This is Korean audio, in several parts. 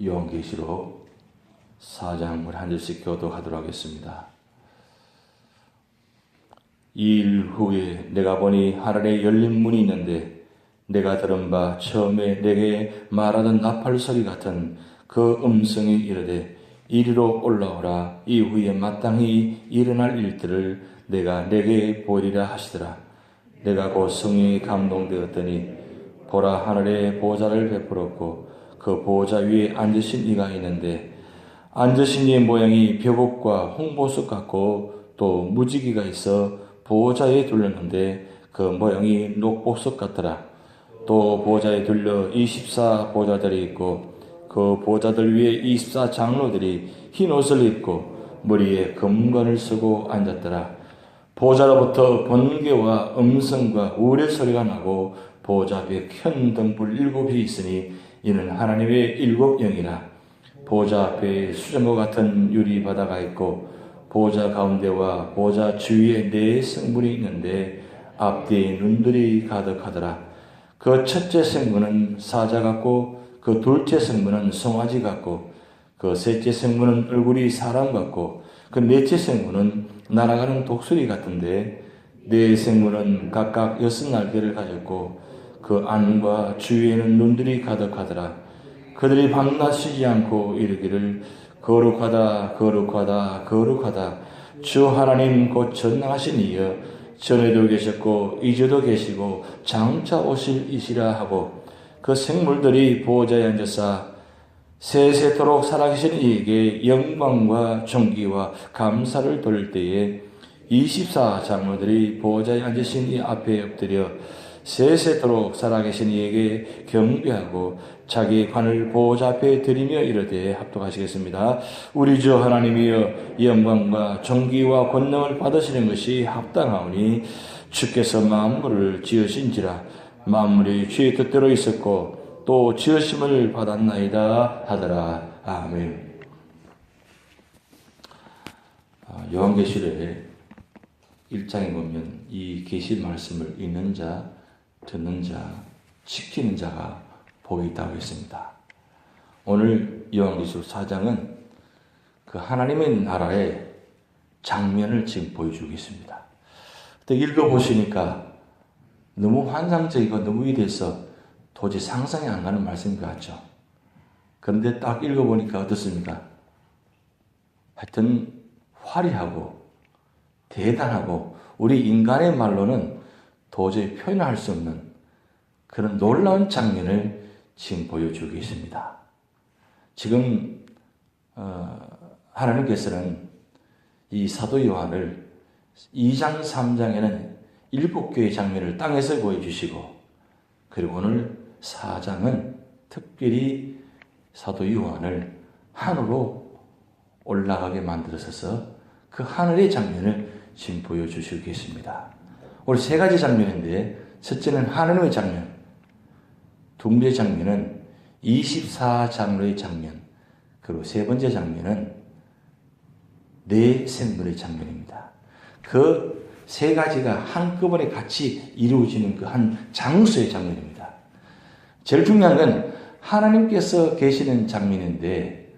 요한계시록 4장을 한 절씩 교독하도록 하겠습니다. 이 일 후에 내가 보니 하늘에 열린 문이 있는데 내가 들은 바 처음에 내게 말하던 나팔 소리 같은 그 음성이 이르되 이리로 올라오라. 이후에 마땅히 일어날 일들을 내가 내게 보이리라 하시더라. 내가 곧 성령에 감동되었더니 보라, 하늘에 보좌를 베풀었고 그 보좌 위에 앉으신 이가 있는데 앉으신 이의 모양이 벽옥과 홍보석 같고 또 무지개가 있어 보좌에 둘렀는데 그 모양이 녹보석 같더라. 또 보좌에 둘러 24 보좌들이 있고 그 보좌들 위에 24 장로들이 흰 옷을 입고 머리에 금관을 쓰고 앉았더라. 보좌로부터 번개와 음성과 우레소리가 나고 보좌 앞에 큰 등불 7이 있으니 이는 하나님의 7영이라. 보좌 앞에 수정과 같은 유리 바다가 있고 보좌 가운데와 보좌 주위에 4 성문이 있는데 앞뒤에 눈들이 가득하더라. 그 첫째 성문은 사자 같고 그 둘째 성문은 송아지 같고 그 셋째 성문은 얼굴이 사람 같고 그 넷째 성문은 날아가는 독수리 같은데 4 성문은 각각 6 날개를 가졌고 그 안과 주위에는 눈들이 가득하더라. 그들이 밤낮 쉬지 않고 이르기를 거룩하다 거룩하다 거룩하다 주 하나님 곧 전능하신 이여 전에도 계셨고 이제도 계시고 장차 오실 이시라 하고 그 생물들이 보좌에 앉아서 세세토록 살아계신 이에게 영광과 존귀와 감사를 돌릴 때에 24 장로들이 보좌에 앉으신 이 앞에 엎드려 세세토록 살아계신 이에게 경배하고 자기 관을 보좌 앞에 드리며 이르되 합독하시겠습니다. 우리 주 하나님이여 영광과 존귀와 권능을 받으시는 것이 합당하오니 주께서 만물을 지으신지라. 만물이 주의 뜻대로 있었고 또 지으심을 받았나이다 하더라. 아멘. 요한계시록의 1장에 보면 이 계시 말씀을 읽는 자, 듣는 자, 지키는 자가 복이 있다고 했습니다. 오늘 요한계시록 4장은 그 하나님의 나라의 장면을 지금 보여주고 있습니다. 읽어보시니까 너무 환상적이고 너무 위대해서 도저히 상상이 안 가는 말씀인 것 같죠. 그런데 딱 읽어보니까 어떻습니까? 하여튼 화려하고 대단하고 우리 인간의 말로는 도저히 표현할 수 없는 그런 놀라운 장면을 지금 보여주고 있습니다. 지금 하나님께서는 이 사도 요한을 2장 3장에는 7교의 장면을 땅에서 보여주시고 그리고 오늘 4장은 특별히 사도 요한을 하늘로 올라가게 만들어서 그 하늘의 장면을 지금 보여주시고 계십니다. 오늘 3가지 장면인데 첫째는 하나님의 장면, 두 번째 장면은 24 장로의 장면, 그리고 세 번째 장면은 4 생물의 장면입니다. 그 3가지가 한꺼번에 같이 이루어지는 그 한 장소의 장면입니다. 제일 중요한 건 하나님께서 계시는 장면인데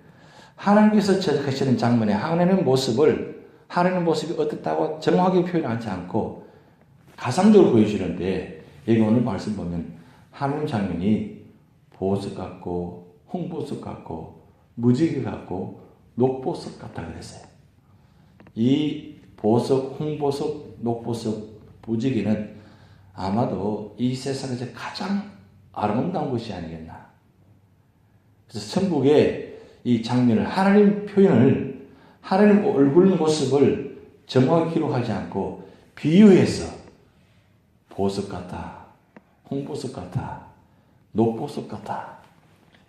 하나님께서 계시는 장면에 하나님의 모습이 어떻다고 정확하게 표현하지 않고 가상적으로 보여주는데 여기 오늘 말씀 보면 하나님 장면이 보석 같고 홍보석 같고 무지개 같고 녹보석 같다 그랬어요. 이 보석, 홍보석, 녹보석, 무지개는 아마도 이 세상에서 가장 아름다운 것이 아니겠나. 그래서 천국의 이 장면을 하나님 표현을 하나님 얼굴 모습을 정확히 기록하지 않고 비유해서 보석 같다, 홍보석 같다, 녹보석 같다.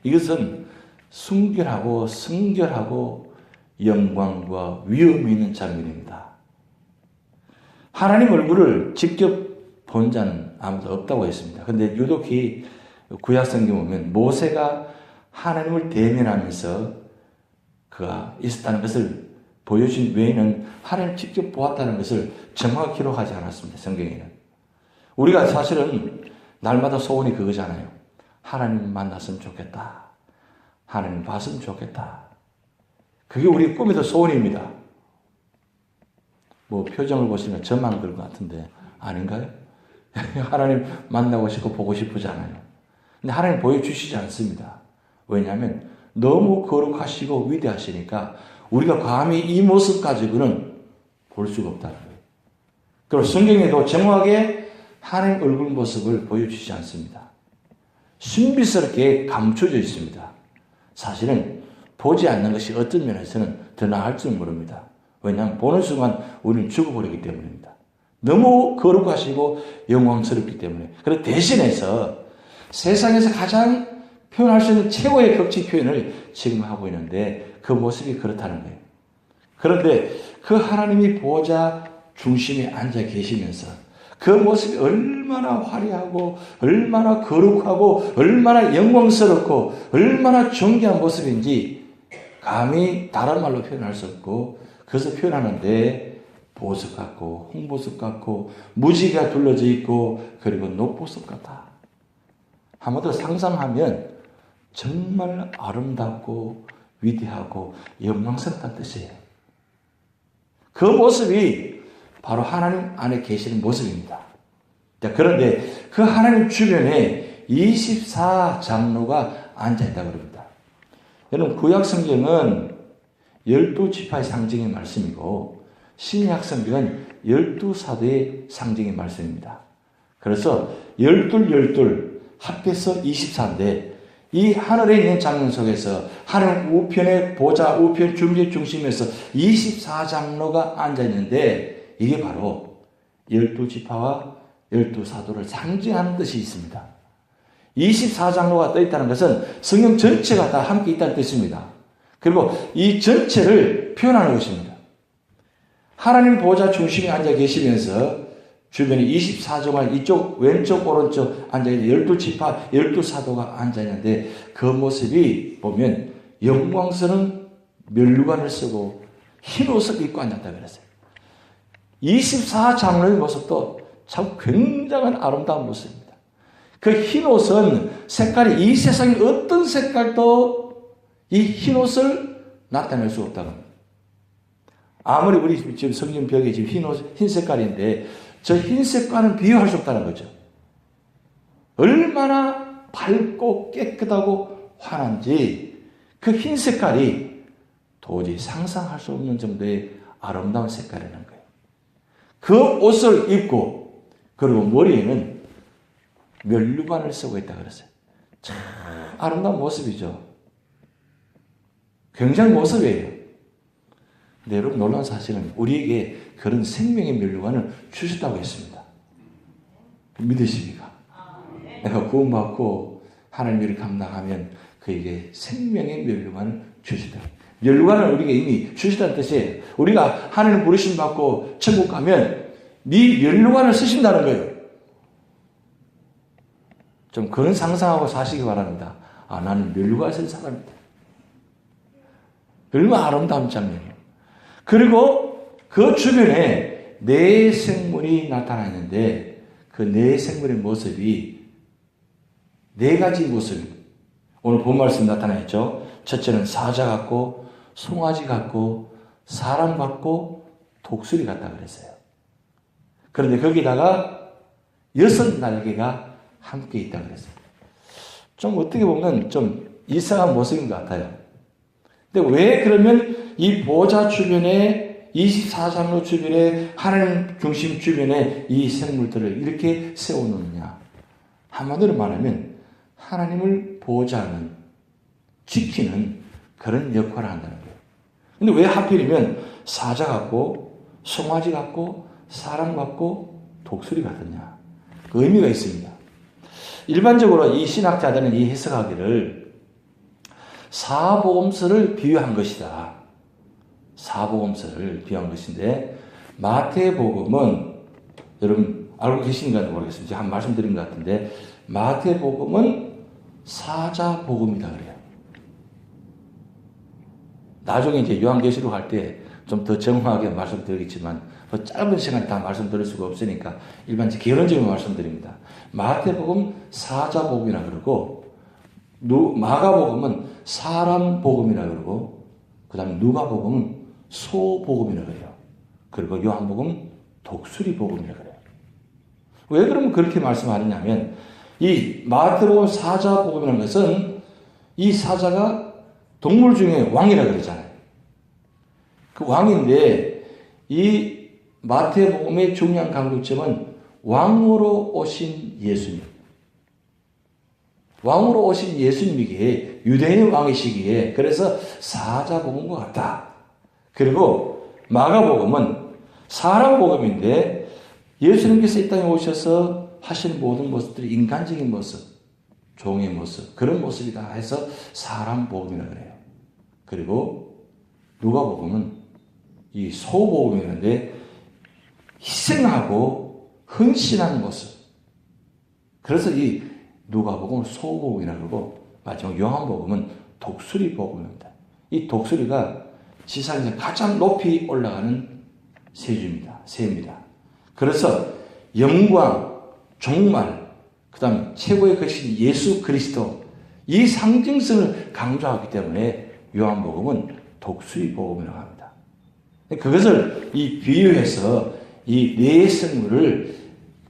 이것은 순결하고 성결하고 영광과 위엄이 있는 장면입니다. 하나님 얼굴을 직접 본 자는 아무도 없다고 했습니다. 그런데 유독히 구약성경 보면 모세가 하나님을 대면하면서 그가 있었다는 것을 보여준 외에는 하나님을 직접 보았다는 것을 정확히 기록하지 않았습니다. 성경에는. 우리가 사실은 날마다 소원이 그거잖아요. 하나님 만났으면 좋겠다. 하나님 봤으면 좋겠다. 그게 우리 꿈에도 소원입니다. 뭐 표정을 보시면 저만 그런 것 같은데 아닌가요? 하나님 만나고 싶고 보고 싶으잖아요. 근데 하나님 보여주시지 않습니다. 왜냐하면 너무 거룩하시고 위대하시니까 우리가 감히 이 모습 가지고는 볼 수가 없다는 거예요. 그리고 성경에도 정확하게 하나님 얼굴 모습을 보여주시지 않습니다. 신비스럽게 감춰져 있습니다. 사실은 보지 않는 것이 어떤 면에서는 더 나을 줄 모릅니다. 왜냐하면 보는 순간 우리는 죽어버리기 때문입니다. 너무 거룩하시고 영광스럽기 때문에. 그래서 대신해서 세상에서 가장 표현할 수 있는 최고의 극치 표현을 지금 하고 있는데 그 모습이 그렇다는 거예요. 그런데 그 하나님이 보호자 중심에 앉아 계시면서 그 모습이 얼마나 화려하고 얼마나 거룩하고 얼마나 영광스럽고 얼마나 존귀한 모습인지 감히 다른 말로 표현할 수 없고 그래서 표현하는데 보석 같고 홍보석 같고 무지개가 둘러져 있고 그리고 녹보석 같아. 한마디로 상상하면 정말 아름답고 위대하고 영광스럽다는 뜻이에요. 그 모습이 바로 하나님 안에 계시는 모습입니다. 그런데 그 하나님 주변에 24장로가 앉아있다고 합니다. 여러분 구약 성경은 12지파의 상징의 말씀이고 신약 성경은 12사도의 상징의 말씀입니다. 그래서 12 합해서 24인데 이 하늘에 있는 장면 속에서 하나님 우편의 보좌 우편 중재 중심에서 24장로가 앉아있는데 이게 바로 12지파와 12사도를 상징하는 뜻이 있습니다. 24장로가 떠있다는 것은 성경 전체가 다 함께 있다는 뜻입니다. 그리고 이 전체를 표현하는 것입니다. 하나님 보좌 중심에 앉아 계시면서 주변에 24종알 이쪽 왼쪽 오른쪽 앉아있는 12지파 12사도가 앉아있는데 그 모습이 보면 영광스러운 면류관을 쓰고 흰 옷을 입고 앉았다고 그랬어요. 24장로의 모습도 참 굉장한 아름다운 모습입니다. 그 흰 옷은 색깔이 이 세상의 어떤 색깔도 이 흰 옷을 나타낼 수 없다고 합니다. 아무리 우리 지금 성경 벽에 지금 흰 색깔인데 저 흰색과는 비교할 수 없다는 거죠. 얼마나 밝고 깨끗하고 환한지 그 흰 색깔이 도저히 상상할 수 없는 정도의 아름다운 색깔이라는 거예요. 그 옷을 입고 그리고 머리에는 면류관을 쓰고 있다고 그랬어요. 참 아름다운 모습이죠. 굉장히 모습이에요. 근데 여러분 놀라운 사실은 우리에게 그런 생명의 면류관을 주셨다고 했습니다. 믿으십니까? 내가 구원받고 하나님 일을 감당하면 그에게 생명의 면류관을 주시다. 면류관을 우리에게 이미 주시다는 뜻이에요. 우리가 하나님 부르심 받고 천국 가면 네 면류관을 쓰신다는 거예요. 좀 그런 상상하고 사시기 바랍니다. 아, 나는 면류관을 쓴 사람이다. 얼마나 아름다운 장면이에요. 그리고 그 주변에 네 생물이 나타나 있는데 그 네 생물의 모습이 네 가지 모습. 오늘 본 말씀 나타나 있죠. 첫째는 사자 같고 송아지 같고 사람 같고 독수리 같다 그랬어요. 그런데 거기다가 6날개가 함께 있다 그랬어요. 좀 어떻게 보면 좀 이상한 모습인 것 같아요. 근데 왜 그러면 이 보좌 주변에 24장로 주변에 하나님 중심 주변에 이 생물들을 이렇게 세워놓느냐. 한마디로 말하면 하나님을 보호자하는 지키는 그런 역할을 한다는 거예요. 근데 왜 하필이면 사자 같고 송아지 같고 사람 같고 독수리 같느냐. 그 의미가 있습니다. 일반적으로 이 신학자들은 이 해석하기를 사복음서를 비유한 것이다. 사복음서를 비유한 것인데 마태복음은 여러분 알고 계신가 모르겠습니다. 제가 한 말씀 드린 것 같은데 마태복음은 사자복음이다 그래요. 나중에 이제 요한계시록 할 때 좀 더 정확하게 말씀드리겠지만 그 짧은 시간에 다 말씀드릴 수가 없으니까 일반 개론적인 말씀드립니다. 마태복음 사자복음이라 그러고 마가복음은 사람 복음이라 그러고, 그 다음에 누가복음은 소복음이라 그래요. 그리고 요한복음 독수리 복음이라 그래요. 왜 그러면 그렇게 말씀하느냐면, 이 마태복음 사자복음이라는 것은 이 사자가 동물 중에 왕이라 그러잖아요. 그 왕인데, 이 마태복음의 중요한 강조점은 왕으로 오신 예수님. 왕으로 오신 예수님이기에, 유대인의 왕이시기에, 그래서 사자복음과 같다. 그리고 마가복음은 사람복음인데, 예수님께서 이 땅에 오셔서 하시는 모든 모습들이 인간적인 모습, 종의 모습, 그런 모습이다 해서 사람복음이라고 그래요. 그리고 누가복음은 이 소복음이라는데, 희생하고 헌신하는 모습. 그래서 이 누가복음은 소복음이라고 그러고, 마지막 요한복음은 독수리 복음입니다. 이 독수리가 지상에서 가장 높이 올라가는 새입니다. 그래서 영광, 종말, 그 다음 최고의 것인 예수 그리스도, 이 상징성을 강조하기 때문에 요한복음은 독수리 복음이라고 합니다. 그것을 이 비유해서 이 네 생물을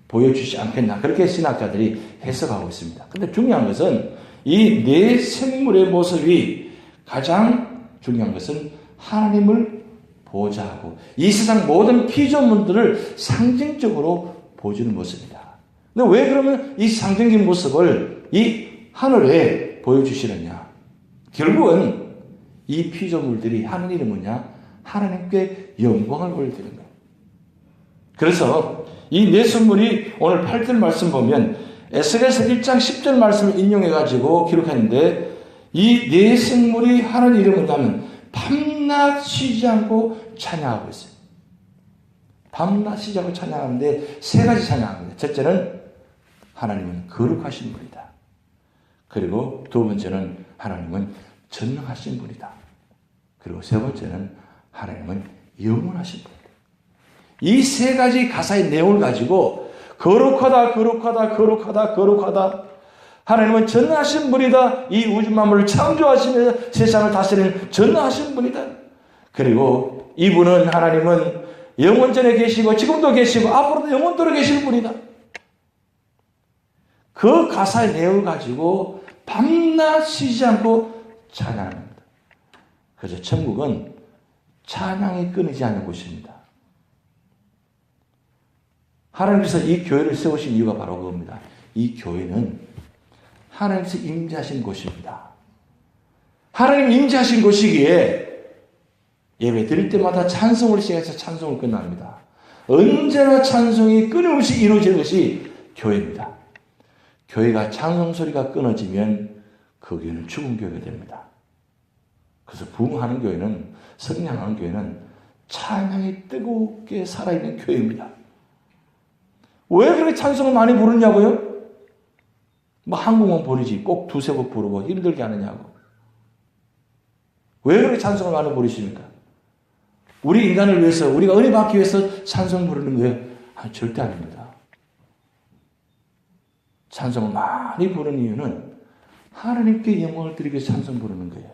보여주지 않겠나, 그렇게 신학자들이 해석하고 있습니다. 근데 중요한 것은 이 네 생물의 모습이, 가장 중요한 것은 하나님을 보좌하고 이 세상 모든 피조물들을 상징적으로 보여주는 모습이다. 근데 왜 그러면 이 상징적인 모습을 이 하늘에 보여주시느냐? 결국은 이 피조물들이 하는 일이 뭐냐? 하나님께 영광을 올려드리는 거예요. 그래서 이 네 생물이 오늘 8절 말씀 보면 에스겔서 1장 10절 말씀을 인용해가지고 기록했는데, 이 네 생물이 하는 일이 뭐냐면 밤낮 쉬지 않고 찬양하고 있어요. 밤낮 쉬지 않고 찬양하는데 세 가지 찬양합니다. 첫째는 하나님은 거룩하신 분이다. 그리고 두 번째는 하나님은 전능하신 분이다. 그리고 세 번째는 하나님은 영원하신 분이다. 이 세 가지 가사의 내용을 가지고 거룩하다, 거룩하다, 거룩하다, 거룩하다. 하나님은 전능하신 분이다. 이 우주 만물을 창조하시면서 세상을 다스리는 전능하신 분이다. 그리고 이분은, 하나님은 영원전에 계시고 지금도 계시고 앞으로도 영원토록 계실 분이다. 그 가사의 내용을 가지고 밤낮 쉬지 않고 찬양합니다. 그래서 천국은 찬양이 끊이지 않는 곳입니다. 하나님께서 이 교회를 세우신 이유가 바로 그겁니다. 이 교회는 하나님께서 임재하신 곳입니다. 하나님 임재하신 곳이기에 예배 드릴 때마다 찬송을 시작해서 찬송을 끝납니다. 언제나 찬송이 끊임없이 이루어지는 것이 교회입니다. 교회가 찬송 소리가 끊어지면 그 교회는 죽은 교회가 됩니다. 그래서 부흥하는 교회는, 성장하는 교회는 찬양이 뜨겁게 살아있는 교회입니다. 왜 그렇게 찬송을 많이 부르냐고요? 뭐 한 곡만 부르지 꼭 두세 곡 부르고 힘들게 하느냐고. 왜 그렇게 찬송을 많이 부르십니까? 우리 인간을 위해서, 우리가 은혜 받기 위해서 찬송 부르는 거예요? 절대 아닙니다. 찬송을 많이 부르는 이유는 하나님께 영광을 드리기 위해서 찬송 부르는 거예요.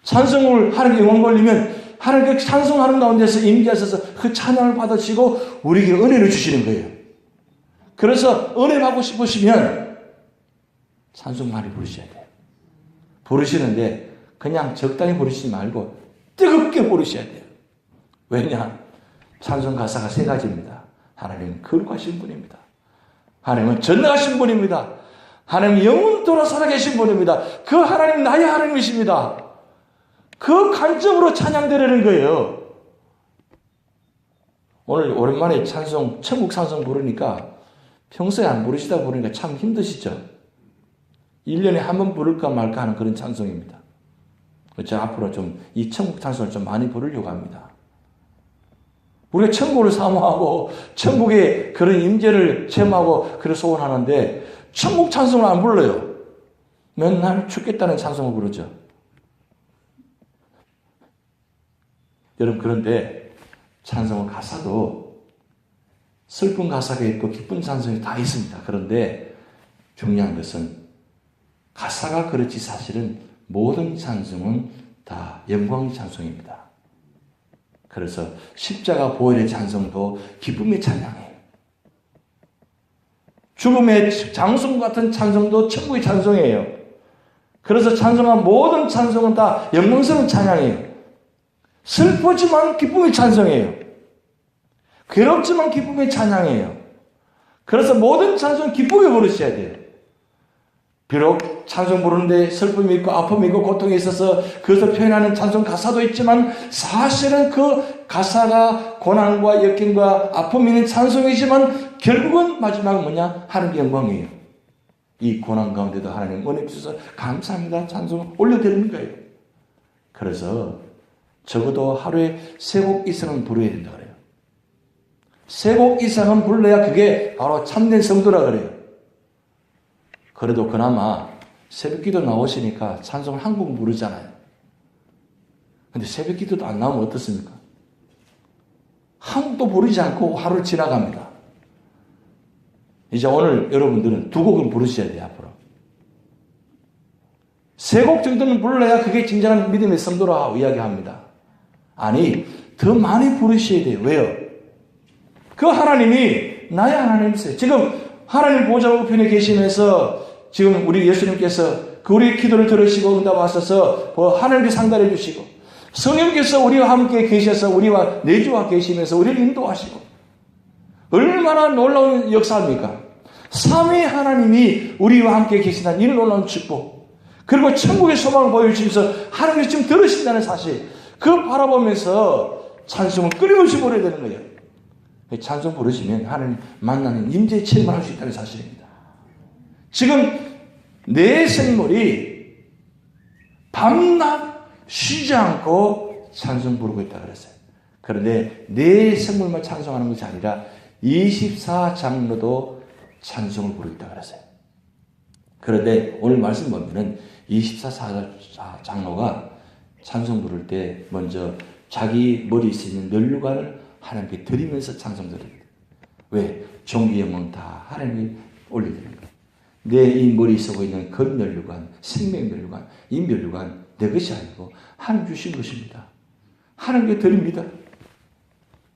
찬송을 하나님께 영광 돌리면 하나님께 찬송하는 가운데서 임재하셔서 그 찬양을 받으시고 우리에게 은혜를 주시는 거예요. 그래서 은혜 받고 싶으시면 찬송 많이 부르셔야 돼요. 부르시는데 그냥 적당히 부르시지 말고 뜨겁게 부르셔야 돼요. 왜냐? 찬송 가사가 세 가지입니다. 하나님은 거룩하신 분입니다. 하나님은 전능하신 분입니다. 하나님은 영원토록 살아계신 분입니다. 그 하나님 나의 하나님이십니다. 그 관점으로 찬양드리는 거예요. 오늘 오랜만에 찬송, 천국 찬송 부르니까 평소에 안 부르시다 부르니까 참 힘드시죠? 1년에 한 번 부를까 말까 하는 그런 찬송입니다. 제가 앞으로 좀 이 천국 찬송을 좀 많이 부르려고 합니다. 우리가 천국을 사모하고 천국의 그런 임재를 체험하고 그런 소원하는데 천국 찬송을 안 불러요. 맨날 죽겠다는 찬송을 부르죠. 여러분, 그런데 찬송의 가사도 슬픈 가사가 있고 기쁜 찬송이 다 있습니다. 그런데 중요한 것은 가사가 그렇지 사실은 모든 찬송은 다 영광의 찬송입니다. 그래서 십자가 보혈의 찬송도 기쁨의 찬양이에요. 죽음의 장송 같은 찬송도 천국의 찬송이에요. 그래서 찬송한 모든 찬송은 다 영광스러운 찬양이에요. 슬프지만 기쁨의 찬송이에요. 괴롭지만 기쁨의 찬양이에요. 그래서 모든 찬송 기쁘게 부르셔야 돼요. 비록 찬송 부르는데 슬픔이 있고 아픔이 있고 고통이 있어서 그것을 표현하는 찬송 가사도 있지만 사실은 그 가사가 고난과 역경과 아픔이 있는 찬송이지만 결국은 마지막은 뭐냐? 하나님의 영광이에요. 이 고난 가운데도 하나님 은혜 주셔서 감사합니다. 찬송 올려드리는 거예요. 그래서 적어도 하루에 3곡 이상은 부르어야 된다 그래요. 3곡 이상은 불러야 그게 바로 참된 성도라 그래요. 그래도 그나마 새벽기도 나오시니까 찬송을 한 곡 부르잖아요. 근데 새벽기도도 안 나오면 어떻습니까? 한 곡도 부르지 않고 하루를 지나갑니다. 이제 오늘 여러분들은 2곡은 부르셔야 돼요. 앞으로 3곡 정도는 불러야 그게 진정한 믿음의 성도라고 이야기합니다. 아니 더 많이 부르셔야 돼요. 왜요? 그 하나님이 나의 하나님이세요. 지금 하나님 보좌 우편에 계시면서 지금 우리 예수님께서 그 우리의 기도를 들으시고 응답하셔서 하나님께 상달해 주시고 성령께서 우리와 함께 계셔서 우리와 내주와 계시면서 우리를 인도하시고 얼마나 놀라운 역사입니까? 삼위 하나님이 우리와 함께 계시다는 이 놀라운 축복, 그리고 천국의 소망을 보여주시면서 하나님이 지금 들으신다는 사실, 그걸 바라보면서 찬송을 끊임없이 부르야 되는 거예요. 찬송 부르시면 하나님 만나는 임재의 체험을 할 수 있다는 사실입니다. 지금 내 생물이 밤낮 쉬지 않고 찬송 부르고 있다 그랬어요. 그런데 내 생물만 찬송하는 것이 아니라 24장로도 찬송을 부르고 있다 그랬어요. 그런데 오늘 말씀 보면은 24장로가 찬송 부를 때 먼저 자기 머리에 있는 면류관을 하나님께 드리면서 찬송 드립니다. 왜? 종기 영혼 다 하나님이 올려드립니다. 내 이 머리에 쓰고 있는 건면류관, 생명면류관, 이 면류관 내 것이 아니고 하나님 주신 것입니다. 하나님께 드립니다.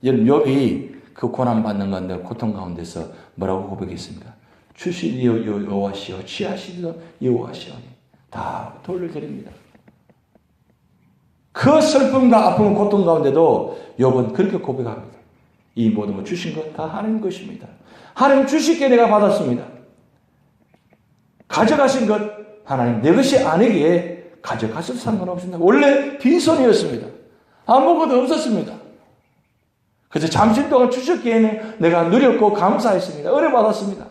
여러분 욥이 그 고난받는 가운데 고통 가운데서 뭐라고 고백했습니까? 주신 여호와시여 취하시던 여호와시오니 다 돌려드립니다. 그 슬픔과 아픔, 고통 가운데도 욥은 그렇게 고백합니다. 이 모든 것 주신 것 다 하나님 것입니다. 하나님 주시기에 내가 받았습니다. 가져가신 것 하나님 내 것이 아니기에 가져가셔도 상관없습니다. 원래 빈손이었습니다. 아무것도 없었습니다. 그래서 잠시 동안 주셨기에 내가 누렸고 감사했습니다. 은혜 받았습니다.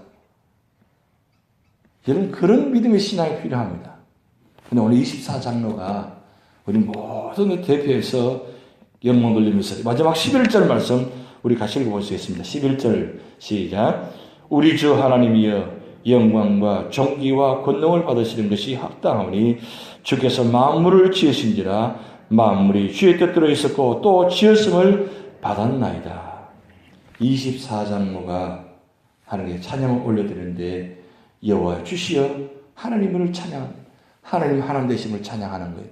여러분 그런 믿음의 신앙이 필요합니다. 근데 오늘 24장로가 우리 모든 대표해서 영광 돌리면서 마지막 11절 말씀 우리 같이 읽어보시겠습니다. 11절 시작. 우리 주 하나님이여 영광과 존귀와 권능을 받으시는 것이 합당하오니 주께서 만물을 지으신지라 만물이 주의 뜻대로 있었고 또 지었음을 받았나이다. 24장로가 하나님께 찬양을 올려드리는데 여호와 주시여 하나님을 찬양합니다. 하나님 하나님 되심을 찬양하는 거예요.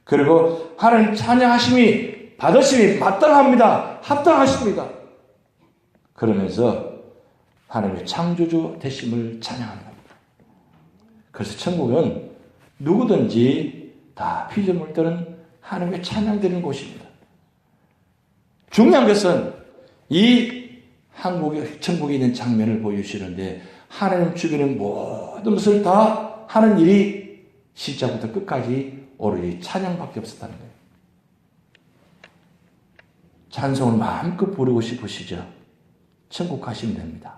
그리고 하나님 찬양하심이 받으심이 마땅합니다. 합당하십니다. 그러면서 하나님의 창조주 되심을 찬양하는 겁니다. 그래서 천국은 누구든지 다 피조물들은 하나님의 찬양되는 곳입니다. 중요한 것은 이 천국에 있는 장면을 보여주시는데 하나님 주변의 모든 것을 다 하는 일이 시작부터 끝까지 오로지 찬양밖에 없었다는 거예요. 찬송을 마음껏 부르고 싶으시죠? 천국 가시면 됩니다.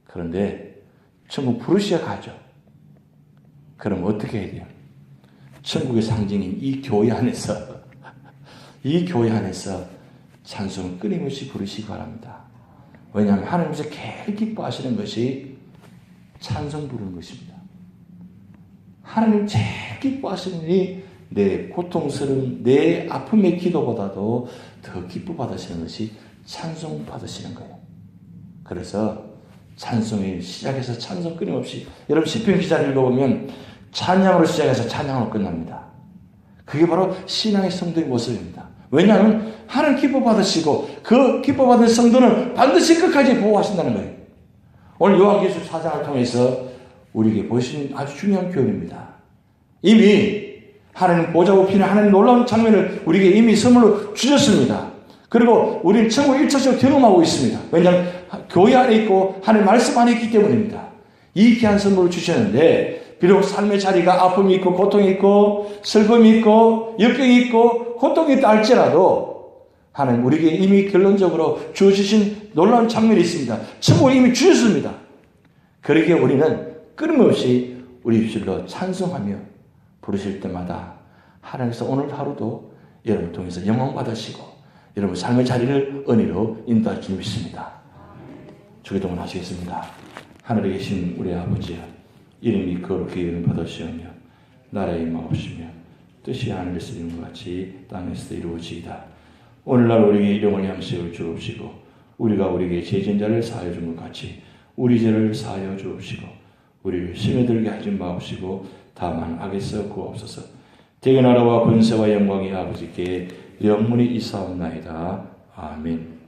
그런데 천국 부르셔야 가죠. 그럼 어떻게 해야 돼요? 천국의 상징인 이 교회 안에서 찬송을 끊임없이 부르시기 바랍니다. 왜냐하면 하나님께서 제일 기뻐하시는 것이 찬송 부르는 것입니다. 하나님 제일 기뻐하시는 일이 내 고통스러운 내 아픔의 기도보다도 더 기뻐 받으시는 것이 찬송 받으시는 거예요. 그래서 찬송이 시작해서 찬송 끊임없이 여러분 시편 기자를 읽어보면 찬양으로 시작해서 찬양으로 끝납니다. 그게 바로 신앙의 성도의 모습입니다. 왜냐하면 하나님 기뻐 받으시고 그 기뻐 받은 성도는 반드시 끝까지 보호하신다는 거예요. 오늘 요한계시록 4장을 통해서 우리에게 보여주신 아주 중요한 표현입니다. 이미 하나님 보좌 피는 하나님 놀라운 장면을 우리에게 이미 선물로 주셨습니다. 그리고 우리는 천국 1차적으로 경험하고 있습니다. 왜냐하면 교회 안에 있고 하나님 말씀 안에 있기 때문입니다. 이 귀한 선물을 주셨는데 비록 삶의 자리가 아픔이 있고 고통이 있고 슬픔이 있고 역경이 있고 고통이 있다 할지라도 하나님 우리에게 이미 결론적으로 주어주신 놀라운 장면이 있습니다. 천국을 이미 주셨습니다. 그러기에 우리는 끊임없이 우리 입술로 찬송하며 부르실 때마다 하나님께서 오늘 하루도 여러분을 통해서 영광 받으시고 여러분 삶의 자리를 은혜로 인도할 줄 믿습니다. 주기도문 하시겠습니다. 하늘에 계신 우리 아버지여, 이름이 거룩히 여김 받으시오며 나라의 임하옵시며 뜻이 하늘에서 이룬 것 같이 땅에서도 이루어지이다. 오늘날 우리에게 일용할 양식을 주옵시고 우리가 우리에게 죄진 자를 사하여 준 것 같이 우리 죄를 사하여 주옵시고 우리를 시험에 들게 하지 마옵시고 다만 악에서 구하옵소서. 대개 나라와 권세와 영광이 아버지께 영원히 있사옵나이다. 아멘.